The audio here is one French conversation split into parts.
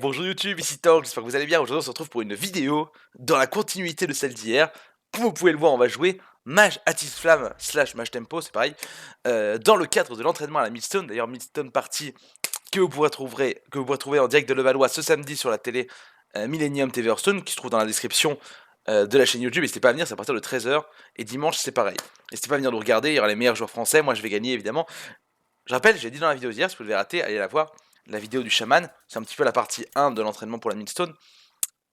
Bonjour YouTube, ici Tank, j'espère que vous allez bien. Aujourd'hui on se retrouve pour une vidéo dans la continuité de celle d'hier. Comme vous pouvez le voir, on va jouer Mage Atis Flamme slash Mage Tempo, c'est pareil, dans le cadre de l'entraînement à la Millstone. D'ailleurs Millstone Party que vous pourrez trouver en direct de Levallois ce samedi sur la télé Millennium TV Hearthstone, qui se trouve dans la description de la chaîne YouTube. N'hésitez pas à venir, c'est à partir de 13h, et dimanche c'est pareil. N'hésitez pas à venir nous regarder, il y aura les meilleurs joueurs français, moi je vais gagner évidemment. Je rappelle, j'ai dit dans la vidéo d'hier, si vous l'avez raté, allez la voir, la vidéo du chaman, c'est un petit peu la partie 1 de l'entraînement pour la Millstone.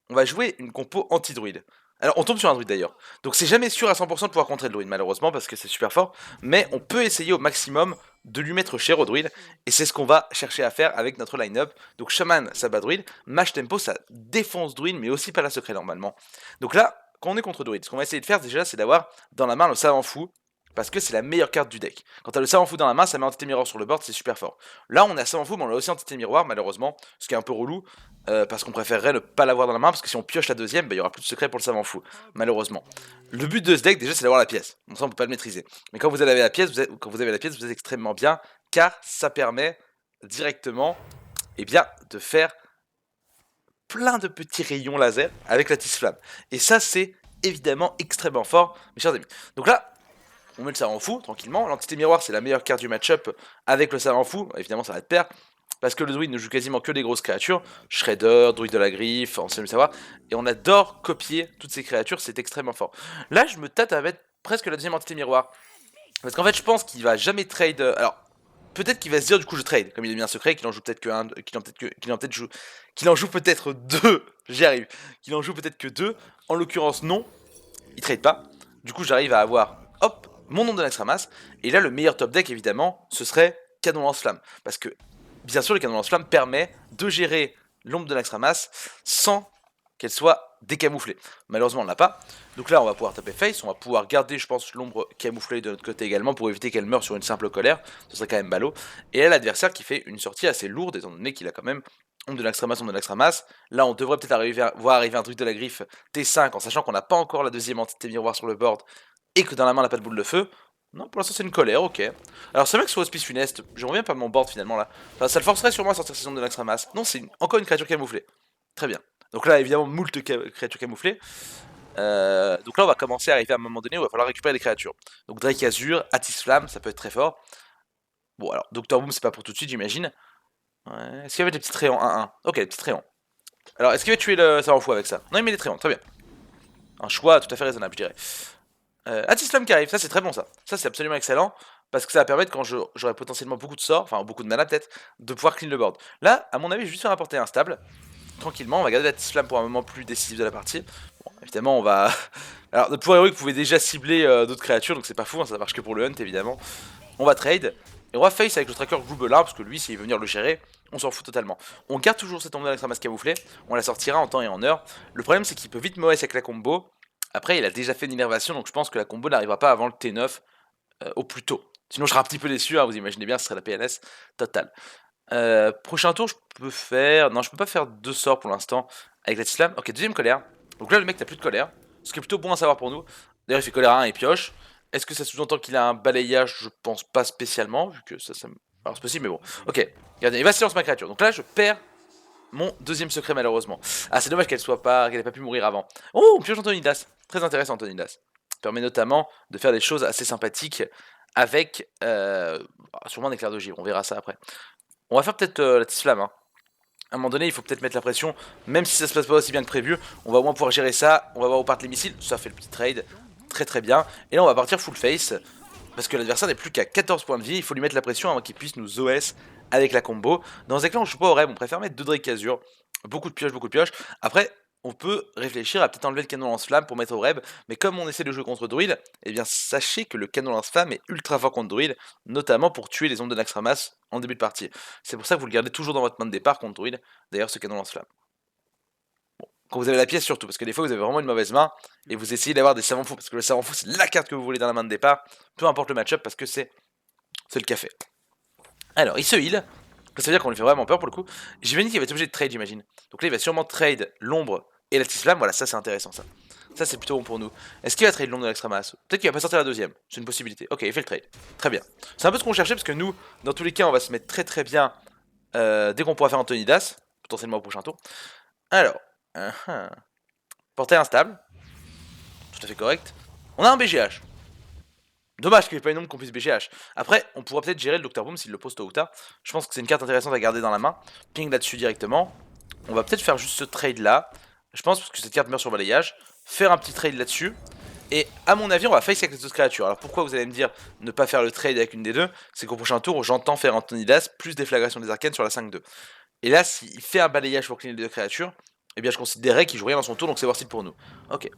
On va jouer une compo anti-druide. Alors on tombe sur un druide d'ailleurs, donc c'est jamais sûr à 100% de pouvoir contrer le druide malheureusement parce que c'est super fort, mais on peut essayer au maximum de lui mettre cher au druide, et c'est ce qu'on va chercher à faire avec notre line-up. Donc chaman ça bat druide, mage tempo ça défonce druide mais aussi pas la secret normalement. Donc là, quand on est contre druide, ce qu'on va essayer de faire déjà c'est d'avoir dans la main le savant fou, parce que c'est la meilleure carte du deck. Quand t'as le savant fou dans la main, ça met entité miroir sur le board, c'est super fort. Là, on a savant fou, mais on a aussi entité miroir, malheureusement, ce qui est un peu relou, parce qu'on préférerait ne pas l'avoir dans la main, parce que si on pioche la deuxième, bah, il y aura plus de secret pour le savant fou, malheureusement. Le but de ce deck, déjà, c'est d'avoir la pièce. Bon, ça, on peut pas le maîtriser. Mais quand vous avez la pièce, vous êtes extrêmement bien, car ça permet directement, eh bien, de faire plein de petits rayons laser avec la tisse flamme. Et ça, c'est évidemment extrêmement fort, mes chers amis. Donc là, on met le savant fou tranquillement. L'entité miroir, c'est la meilleure carte du match-up avec le savant fou. Évidemment, ça va être pair. Parce que le druide ne joue quasiment que des grosses créatures. Shredder, druide de la griffe, ancien du savoir. Et on adore copier toutes ces créatures, c'est extrêmement fort. Là, je me tâte à mettre presque la deuxième entité miroir. Parce qu'en fait, je pense qu'il va jamais trade. Alors, peut-être qu'il va se dire du coup je trade. Comme il est bien secret, qu'il en joue peut-être que un. Qu'il en joue peut-être deux. J'y arrive. Qu'il en joue peut-être que deux. En l'occurrence, non. Il trade pas. Du coup, j'arrive à avoir, hop, mon nom de l'Axtramas. Et là, le meilleur top deck, évidemment, ce serait Canon Lance-Flamme. Parce que, bien sûr, le Canon Lance-Flamme permet de gérer l'ombre de l'Axtramas sans qu'elle soit décamouflée. Malheureusement, on l'a pas. Donc là, on va pouvoir taper face. On va pouvoir garder, je pense, l'ombre camouflée de notre côté également pour éviter qu'elle meure sur une simple colère. Ce serait quand même ballot. Et là, l'adversaire qui fait une sortie assez lourde, étant donné qu'il a quand même ombre de l'Axtramas. Là, on devrait peut-être voir arriver un truc de la griffe T5 en sachant qu'on n'a pas encore la deuxième entité miroir sur le board et que dans la main on n'a pas de boule de feu. Non, pour l'instant c'est une colère, ok. Alors c'est vrai que sur Hospice Funeste, je reviens pas de mon board finalement là. Enfin, ça le forcerait sûrement à sortir ses ondes de l'Axtramas. Non, c'est encore une créature camouflée. Très bien. Donc là, évidemment, moult créatures camouflées. Donc là, on va commencer à arriver à un moment donné où il va falloir récupérer des créatures. Donc Drake Azur, Atis Flamme, ça peut être très fort. Bon, alors, Doctor Boom, c'est pas pour tout de suite, j'imagine. Ouais. Est-ce qu'il y avait des petits rayons 1-1? Ok, des petits rayons. Alors, est-ce qu'il va tuer le savant fou avec ça? Non, il met des rayons, très bien. Un choix tout à fait raisonnable, je dirais. Atis Flamme qui arrive, ça c'est très bon ça. Ça c'est absolument excellent, parce que ça va permettre quand j'aurai potentiellement beaucoup de sorts, enfin beaucoup de mana peut-être, de pouvoir clean le board. Là, à mon avis, je vais juste faire apporter un stable. Tranquillement, on va garder Atis Flamme pour un moment plus décisif de la partie. Bon, évidemment, on va... Alors, notre pouvoir héroïque pouvait déjà cibler d'autres créatures, donc c'est pas fou, hein, ça marche que pour le hunt évidemment. On va trade, et on va face avec le tracker Groubelin, parce que lui, s'il veut venir le gérer, on s'en fout totalement. On garde toujours cette ombre d'Alexamas camouflée, on la sortira en temps et en heure. Le problème, c'est qu'il peut vite mourir avec la combo. Après, il a déjà fait une innervation, donc je pense que la combo n'arrivera pas avant le T9 au plus tôt. Sinon, je serai un petit peu déçu, hein, vous imaginez bien, ce serait la PNS totale. Prochain tour, je peux faire... Non, je peux pas faire deux sorts pour l'instant avec la Tislam. Ok, deuxième colère. Donc là, le mec n'a plus de colère, ce qui est plutôt bon à savoir pour nous. D'ailleurs, il fait colère 1 et pioche. Est-ce que ça sous-entend qu'il a un balayage? Je pense pas spécialement, vu que ça me... Alors c'est possible, mais bon. Ok, regardez, il va silence ma créature. Donc là, je perds mon deuxième secret, malheureusement. Ah, c'est dommage qu'elle ait pas pu mourir avant. Oh, on pioche Antonidas. Très intéressant, Antonidas. Permet notamment de faire des choses assez sympathiques avec sûrement un éclair de givre. On verra ça après. On va faire peut-être la tisse flamme. Hein. À un moment donné, il faut peut-être mettre la pression, même si ça se passe pas aussi bien que prévu. On va au moins pouvoir gérer ça. On va voir où partent les missiles. Ça fait le petit trade. Très très bien. Et là, on va partir full face. Parce que l'adversaire n'est plus qu'à 14 points de vie. Il faut lui mettre la pression avant qu'il puisse nous OS avec la combo. Dans ce deck-là, on joue pas au rêve. On préfère mettre 2 Drake Azure. Beaucoup de pioches, beaucoup de pioches. Après, on peut réfléchir à peut-être enlever le canon lance-flamme pour mettre au reb, mais comme on essaie de jouer contre Druid, eh bien sachez que le canon lance-flamme est ultra fort contre Druid, notamment pour tuer les ondes de Naxxramas en début de partie. C'est pour ça que vous le gardez toujours dans votre main de départ contre Druid, d'ailleurs ce canon lance-flamme. Bon, quand vous avez la pièce surtout, parce que des fois vous avez vraiment une mauvaise main, et vous essayez d'avoir des savants fous, parce que le savant fou c'est la carte que vous voulez dans la main de départ, peu importe le match-up, parce que c'est le café. Alors, il se heal, ça veut dire qu'on lui fait vraiment peur pour le coup. J'imagine qu'il va être obligé de trade, j'imagine. Donc là, il va sûrement trade l'ombre et la flamme. Voilà, ça c'est intéressant ça. Ça c'est plutôt bon pour nous. Est-ce qu'il va trade l'ombre de l'extrême-masse? Peut-être qu'il va pas sortir la deuxième. C'est une possibilité. Ok, il fait le trade. Très bien. C'est un peu ce qu'on cherchait parce que nous, dans tous les cas, on va se mettre très très bien dès qu'on pourra faire Antonidas. potentiellement au prochain tour. Alors, portée instable, tout à fait correct. On a un BGH. Dommage qu'il n'y ait pas une ombre qu'on puisse BGH. Après, on pourra peut-être gérer le Dr Boom s'il le pose tôt ou tard. Je pense que c'est une carte intéressante à garder dans la main. Ping là-dessus directement. On va peut-être faire juste ce trade là. Je pense parce que cette carte meurt sur balayage. Faire un petit trade là-dessus. Et à mon avis, on va face avec les autres créatures. Alors pourquoi vous allez me dire ne pas faire le trade avec une des deux? C'est qu'au prochain tour, j'entends faire Antonidas plus déflagration des arcanes sur la 5-2. Et là, s'il fait un balayage pour cleaner les deux créatures, eh bien je considérerais qu'il joue rien dans son tour, donc c'est worth it pour nous. Ok.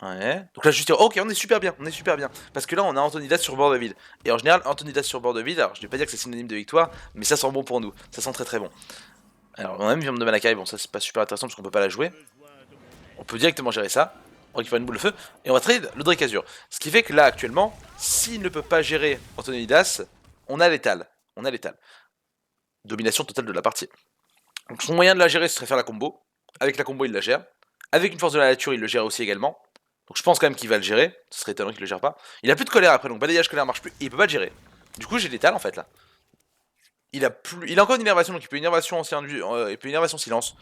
Ouais. Donc là, juste dire, ok, on est super bien, on est super bien. Parce que là, on a Antonidas sur bord de vide. Et en général, Antonidas sur bord de vide, alors je vais pas dire que c'est synonyme de victoire, mais ça sent bon pour nous. Ça sent très très bon. Alors, on a même Viande de Manakai, bon, ça c'est pas super intéressant parce qu'on peut pas la jouer. On peut directement gérer ça. On récupère une boule de feu et on va trade le Drake Azur. Ce qui fait que là, actuellement, s'il ne peut pas gérer Antonidas, on a l'étal. On a l'étal. Domination totale de la partie. Donc son moyen de la gérer, ce serait faire la combo. Avec la combo, il la gère. Avec une force de la nature, il le gère aussi également. Donc je pense quand même qu'il va le gérer. Ce serait étonnant qu'il le gère pas. Il a plus de colère après, donc balayage colère marche plus. Et il peut pas le gérer. Du coup, j'ai l'étal en fait là. Il a encore une innervation, donc il peut une innervation ancien, il peut une innervation silence.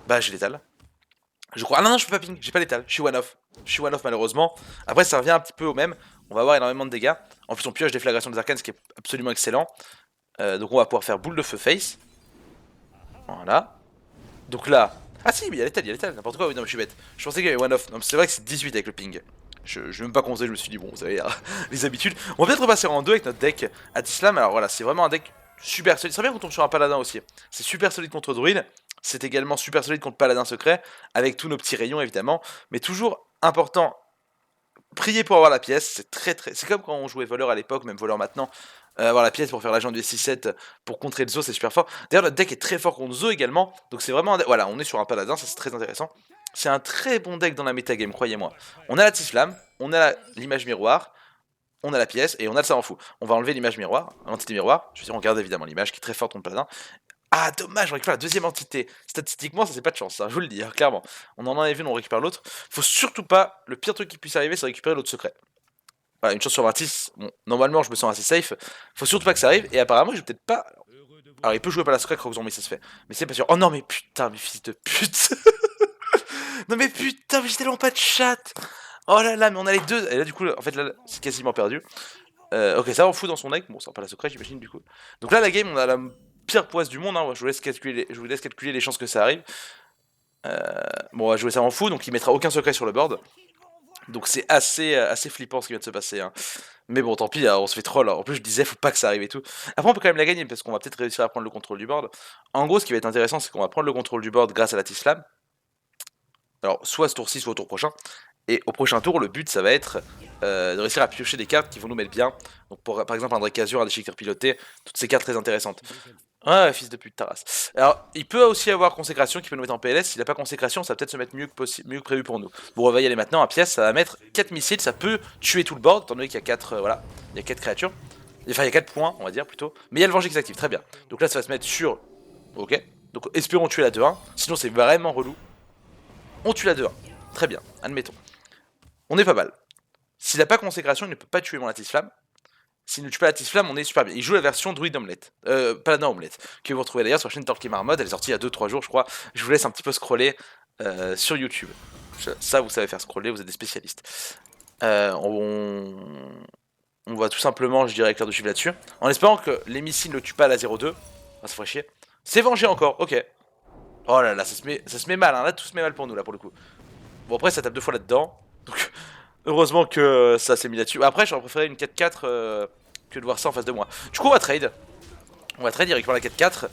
Bah j'ai l'étal. Je crois. Ah non, non, je peux pas ping, j'ai pas l'étal. Je suis one-off. Je suis one-off malheureusement. Après, ça revient un petit peu au même. On va avoir énormément de dégâts. En plus, on pioche déflagration des arcanes, ce qui est absolument excellent. Donc on va pouvoir faire boule de feu face. Voilà. Donc là. Ah si, mais il y a l'étal, n'importe quoi. Oui, non, mais je suis bête. Je pensais qu'il y avait one-off. Non, mais c'est vrai que c'est 18 avec le ping. Je vais même pas compter, je me suis dit, bon, vous savez, les habitudes. On va peut-être repasser en 2 avec notre deck Atislam. Alors voilà, c'est vraiment un deck super solide. C'est bien qu'on tombe sur un paladin aussi. C'est super solide contre druide. C'est également super solide contre paladin secret. Avec tous nos petits rayons évidemment. Mais toujours important, prier pour avoir la pièce. C'est très. C'est comme quand on jouait voleur à l'époque, même voleur maintenant. Avoir la pièce pour faire l'agent du 6-7 pour contrer le Zo, c'est super fort. D'ailleurs, notre deck est très fort contre Zo également. Donc c'est vraiment un deck. Voilà, on est sur un paladin, ça c'est très intéressant. C'est un très bon deck dans la metagame, croyez-moi. On a la Tiflamme, on a l'image miroir, on a la pièce et on a le savant fou. On va enlever l'image miroir, l'entité miroir. Je veux dire, on garde évidemment l'image qui est très forte contre paladin. Ah, dommage, on récupère la deuxième entité. Statistiquement, ça c'est pas de chance, hein, je vous le dis, hein, clairement. On en enlève une, on récupère l'autre. Faut surtout pas, le pire truc qui puisse arriver, c'est récupérer l'autre secret. Voilà, une chance sur 26. Bon, normalement, je me sens assez safe. Faut surtout pas que ça arrive. Et apparemment, je vais peut-être pas. Alors, il peut jouer par la secret, Croxon, mais ça se fait. Mais c'est pas sûr. Oh non, mais putain, mes fils de pute. Non, mais putain, mais j'ai tellement pas de chat. Oh là là, mais on a les deux. Et là, du coup, en fait, là, c'est quasiment perdu. Ok, ça en fout dans son deck. Bon, ça va pas la secret, j'imagine, du coup. Donc là, la game, on a la pire poisse du monde. Hein. Je vous laisse calculer les chances que ça arrive. Bon, on va jouer ça en fou, donc il mettra aucun secret sur le board. Donc c'est assez flippant ce qui vient de se passer. Hein. Mais bon, tant pis, hein, on se fait troll. En plus, je disais, faut pas que ça arrive et tout. Après, on peut quand même la gagner parce qu'on va peut-être réussir à prendre le contrôle du board. En gros, ce qui va être intéressant, c'est qu'on va prendre le contrôle du board grâce à la Tislam. Alors, soit ce tour-ci, soit au tour prochain. Et au prochain tour, le but, ça va être de réussir à piocher des cartes qui vont nous mettre bien. Donc, par exemple, un Drake Azur, un déchiqueteur piloté, toutes ces cartes très intéressantes. Ouais, fils de pute, Taras. Alors, il peut aussi avoir consécration qui peut nous mettre en PLS. S'il n'a pas consécration, ça va peut-être se mettre mieux que prévu pour nous. Bon, on va y aller maintenant. À pièce, ça va mettre 4 missiles. Ça peut tuer tout le board, étant donné qu'il y a 4 voilà, il y a 4 créatures. Enfin, il y a 4 points, on va dire plutôt. Mais il y a le Vengé qui s'active, très bien. Donc là, ça va se mettre sur. Ok. Donc espérons tuer la 2-1. Sinon, c'est vraiment relou. On tue la 2-1. Très bien, admettons. On est pas mal. S'il n'a pas consécration, il ne peut pas tuer mon Lattice Flamme. S'il ne tue pas la Flamme, on est super bien. Il joue la version Druid Omelette. Paladin Omelette. Que vous retrouvez d'ailleurs sur la chaîne Torquay Marmode. Elle est sortie il y a 2-3 jours, je crois. Je vous laisse un petit peu scroller sur YouTube. Ça, vous savez faire scroller, vous êtes des spécialistes. On va tout simplement, je dirais, éclair de suivre là-dessus. En espérant que les missiles ne tuent pas la 0-2. Ah, ça ferait chier. C'est vengé encore, ok. Oh là là, ça se met mal. Hein. Là, tout se met mal pour nous, là, pour le coup. Bon, après, ça tape 2 fois là-dedans. Donc, heureusement que ça s'est mis là-dessus. Après, j'aurais préféré une 4-4 que de voir ça en face de moi. Du coup, on va trade. On va trade, il récupère la 4-4.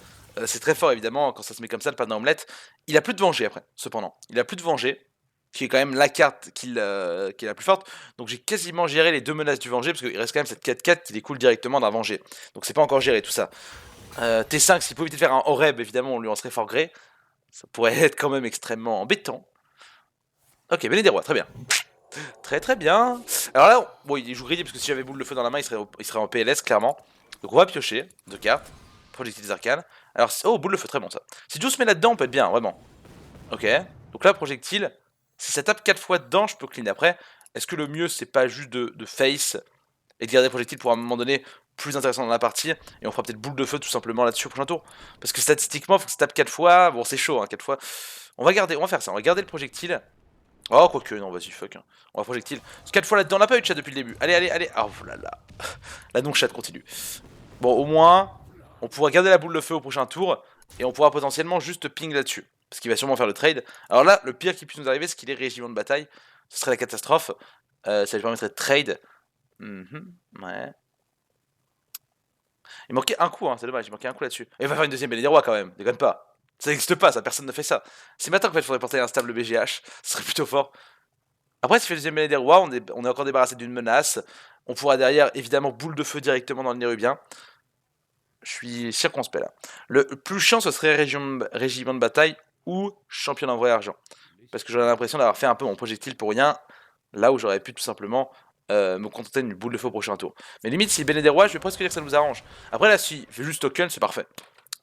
C'est très fort, évidemment, quand ça se met comme ça, le paladin omelette. Il a plus de venger après, cependant. Il a plus de venger, qui est quand même la carte qui est la plus forte. Donc j'ai quasiment géré les deux menaces du venger, parce qu'il reste quand même cette 4-4 qui découle directement d'un venger. Donc c'est pas encore géré tout ça. T5, s'il pouvait éviter de faire un Oreb, évidemment, on lui en serait fort gré. Ça pourrait être quand même extrêmement embêtant. Ok, Béné des Rois, très bien. Très bien. Alors là, bon, il joue greedy parce que si j'avais boule de feu dans la main, il serait en PLS, clairement. Donc on va piocher 2 cartes. Projectile des arcanes. Alors, oh, boule de feu, très bon ça. Si Joe se met là-dedans, on peut être bien, vraiment. Ok. Donc là, projectile. Si ça tape 4 fois dedans, je peux clean après. Est-ce que le mieux, c'est pas juste de face et de garder projectile pour à un moment donné plus intéressant dans la partie, et on fera peut-être boule de feu tout simplement là-dessus au prochain tour. Parce que statistiquement, faut que ça tape 4 fois, bon c'est chaud, hein, 4 fois. On va faire ça, on va garder le projectile. Oh, quoique, non, vas-y, fuck. Hein. On va projectile. 4 fois là-dedans, on n'a pas eu de chat depuis le début. Allez, allez, allez. Oh là là. La non-chat continue. Bon, au moins, on pourra garder la boule de feu au prochain tour, et on pourra potentiellement juste ping là-dessus. Parce qu'il va sûrement faire le trade. Alors là, le pire qui puisse nous arriver, c'est qu'il est régiment de bataille. Ce serait la catastrophe. Ça lui permettrait de trade. Ouais. Il manquait un coup, hein, c'est dommage, il manquait un coup là-dessus. Il va faire une deuxième Belle des Rois quand même, déconne pas. Ça n'existe pas, ça, personne ne fait ça. C'est maintenant qu'en fait, il faudrait porter un stable BGH, ce serait plutôt fort. Après, s'il fait le deuxième Belle des Rois, on est encore débarrassé d'une menace. On pourra derrière, évidemment, boule de feu directement dans le Nérubien. Je suis circonspect là. Le plus chiant, ce serait régiment de bataille ou champion d'envoi argent. Parce que j'aurais l'impression d'avoir fait un peu mon projectile pour rien, là où j'aurais pu tout simplement me contenter d'une boule de feu au prochain tour. Mais limite, si Béné des Rois, je vais presque dire que ça nous arrange. Après, là, si il fait juste token, c'est parfait.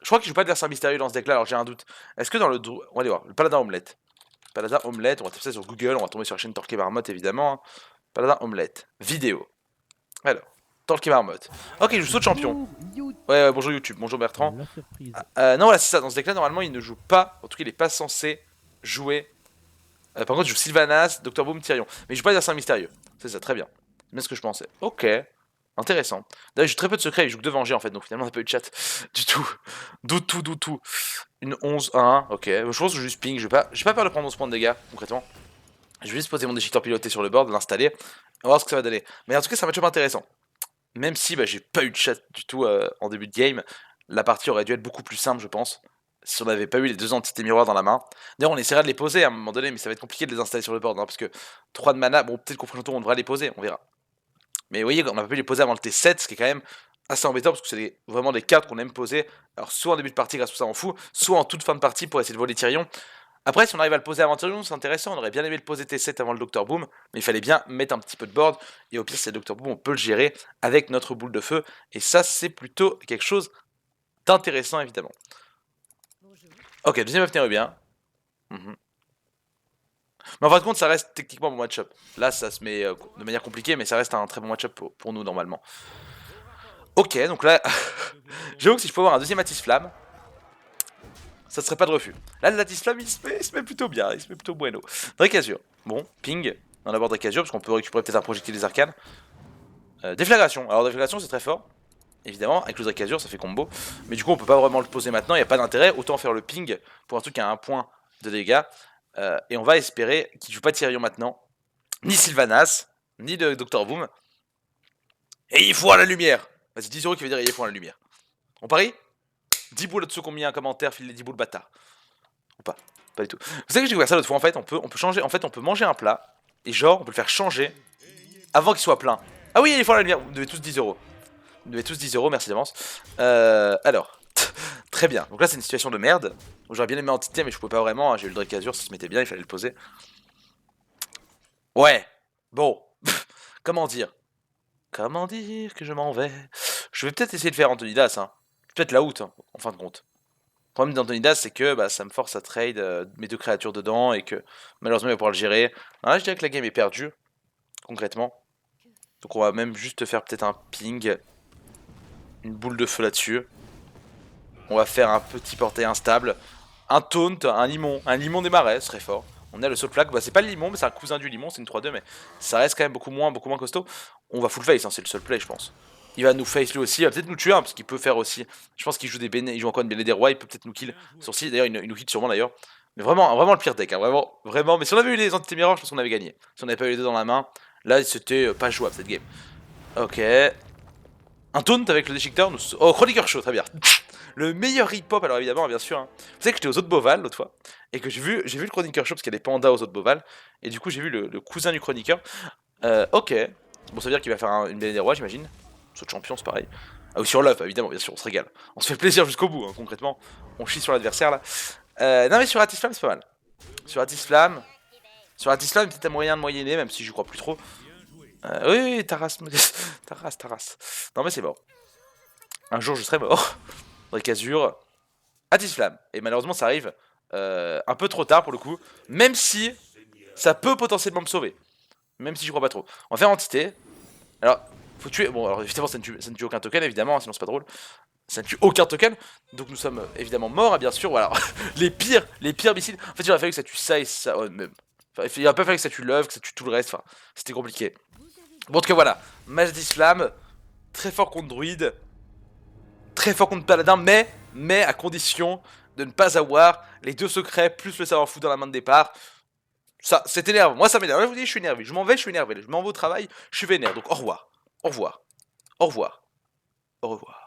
Je crois qu'il joue pas d'adversaire mystérieux dans ce deck là, alors j'ai un doute. Est-ce que dans le. On va aller voir, le paladin omelette. Paladin omelette, on va taper ça sur Google, on va tomber sur la chaîne Torquay Marmotte évidemment. Hein. Paladin omelette. Vidéo. Alors, Torquay Marmotte. Ok, il joue saut de champion. Ouais, bonjour YouTube, bonjour Bertrand. Non, voilà, c'est ça, dans ce deck là, normalement, il ne joue pas, en tout cas, il est pas censé jouer. Par contre, il joue Sylvanas, Dr Boom, Tyrion. Mais il joue pas d'adversaire mystérieux. C'est ça, très bien. C'est bien ce que je pensais. Ok. Intéressant. D'ailleurs, j'ai très peu de secrets, il joue que de Venger en fait, donc finalement on n'a pas eu de chat du tout. Du tout. Une 11, 1, ok. Je pense que je juste ping, j'ai pas peur de prendre 11 points de dégâts, concrètement. Je vais juste poser mon déchiqueteur piloté sur le board, l'installer, on va voir ce que ça va donner. Mais en tout cas, c'est un match-up intéressant. Même si bah, j'ai pas eu de chat du tout en début de game, la partie aurait dû être beaucoup plus simple, je pense, si on n'avait pas eu les deux entités miroirs dans la main. D'ailleurs, on essaiera de les poser à un moment donné, mais ça va être compliqué de les installer sur le board, hein, parce que 3 de mana, bon, peut-être qu'au prochain tour on devra les poser, on verra. Mais vous voyez, on n'a pas pu les poser avant le T7, ce qui est quand même assez embêtant parce que c'est vraiment des cartes qu'on aime poser. Alors, soit en début de partie grâce à ça en fout, soit en toute fin de partie pour essayer de voler Tyrion. Après, si on arrive à le poser avant Tyrion, c'est intéressant. On aurait bien aimé le poser T7 avant le Dr Boom, mais il fallait bien mettre un petit peu de board. Et au pire, c'est le Dr Boom, on peut le gérer avec notre boule de feu. Et ça, c'est plutôt quelque chose d'intéressant, évidemment. Ok, deuxième œuf bien. Mais en fin de compte, ça reste techniquement mon match-up. Là, ça se met de manière compliquée, mais ça reste un très bon match-up pour nous, normalement. Ok, donc là, j'avoue que si je peux avoir un deuxième Atis Flamme, ça serait pas de refus. Là, le Atis Flamme, il se met plutôt bien, il se met plutôt bueno. Drake bon, ping, dans la board Drake parce qu'on peut récupérer peut-être un projectile des arcanes. Déflagration, alors déflagration c'est très fort, évidemment, avec le Drake ça fait combo. Mais du coup, on peut pas vraiment le poser maintenant, il n'y a pas d'intérêt, autant faire le ping pour un truc qui a un point de dégâts. Et on va espérer qu'il joue pas Tyrion maintenant, ni Sylvanas, ni de Dr Boom. Et il faut à la lumière. Vas-y, 10 € qui veut dire il faut à la lumière. On parie 10 boules de ceux qui ont mis un commentaire, file les 10 boules bâtard. Ou pas. Pas du tout. Vous savez que j'ai découvert ça l'autre fois, en fait, on peut changer, en fait, on peut manger un plat, et genre, on peut le faire changer avant qu'il soit plein. Ah oui, il faut à la lumière, vous devez tous 10 €. Vous devez tous 10 €, merci d'avance. Alors, très bien. Donc là, c'est une situation de merde. J'aurais bien aimé entité, mais je pouvais pas vraiment. Hein. J'ai eu le Drake Azur, ça se mettait bien, il fallait le poser. Ouais, bon. Comment dire que je m'en vais. Je vais peut-être essayer de faire Antonidas, hein. Peut-être la out, hein, en fin de compte. Le problème d'Antonidas, c'est que bah, ça me force à trade mes deux créatures dedans et que malheureusement il va pouvoir le gérer. Alors là, je dirais que la game est perdue, concrètement. Donc on va même juste faire peut-être un ping, une boule de feu là-dessus. On va faire un petit portail instable, un taunt, un limon des marais, ce serait fort. On a le Soul Plague, bah, c'est pas le limon, mais c'est un cousin du limon, c'est une 3-2, mais ça reste quand même beaucoup moins costaud. On va full face, hein, c'est le seul play, je pense. Il va nous face lui aussi, il va peut-être nous tuer, hein, parce qu'il peut faire aussi. Je pense qu'il joue il joue encore une Béné des Rois, il peut peut-être nous kill. Sourcil, d'ailleurs, il nous kill sûrement d'ailleurs. Mais vraiment le pire deck, hein, vraiment. Mais si on avait eu les entités miroirs, je pense qu'on avait gagné. Si on n'avait pas eu les deux dans la main, là c'était pas jouable cette game. Ok. Un taunt avec le déchiqueteur, oh, Chroniqueur chaud, très bien. Le meilleur rip-hop, alors évidemment, bien sûr. Hein. Vous savez que j'étais aux eaux de Boval l'autre fois, et que j'ai vu le chroniqueur chaud parce qu'il y a des pandas aux eaux de Boval, et du coup j'ai vu le cousin du chroniqueur. Ok. Bon, ça veut dire qu'il va faire une BD des rois, j'imagine. Saut de champion, c'est pareil. Ah, ou sur l'œuf, évidemment, bien sûr, on se régale. On se fait plaisir jusqu'au bout, hein, concrètement. On chie sur l'adversaire là. Non, mais sur Atis Flamme, c'est pas mal. Sur Atis Flamme, peut-être un moyen de moyenner, même si je crois plus trop. Oui, Taras, Taras. Non, mais c'est bon. Un jour, je serai mort. Drake Azur, Atis Flamme. Et malheureusement, ça arrive un peu trop tard pour le coup. Même si ça peut potentiellement me sauver. Même si je crois pas trop. On va faire entité. Alors, Faut tuer. Bon, alors évidemment, ça ne tue aucun token, évidemment, sinon c'est pas drôle. Ça ne tue aucun token. Donc nous sommes évidemment morts, hein, bien sûr. Voilà. les pires missiles. En fait, il aurait fallu que ça tue ça et ça. Ouais, même. Enfin, il aurait pas fallu que ça tue l'œuvre, que ça tue tout le reste. Enfin, c'était compliqué. Bon, en tout cas, voilà. Mage d'Islam. Très fort contre druide. Très fort contre paladin, mais à condition de ne pas avoir les 2 secrets plus le savoir fou dans la main de départ. Ça, c'est énervant. Moi, ça m'énerve. Je vous dis, je suis énervé. Je m'en vais, je suis énervé. Je m'en vais au travail, je suis vénère. Donc, au revoir. Au revoir. Au revoir. Au revoir.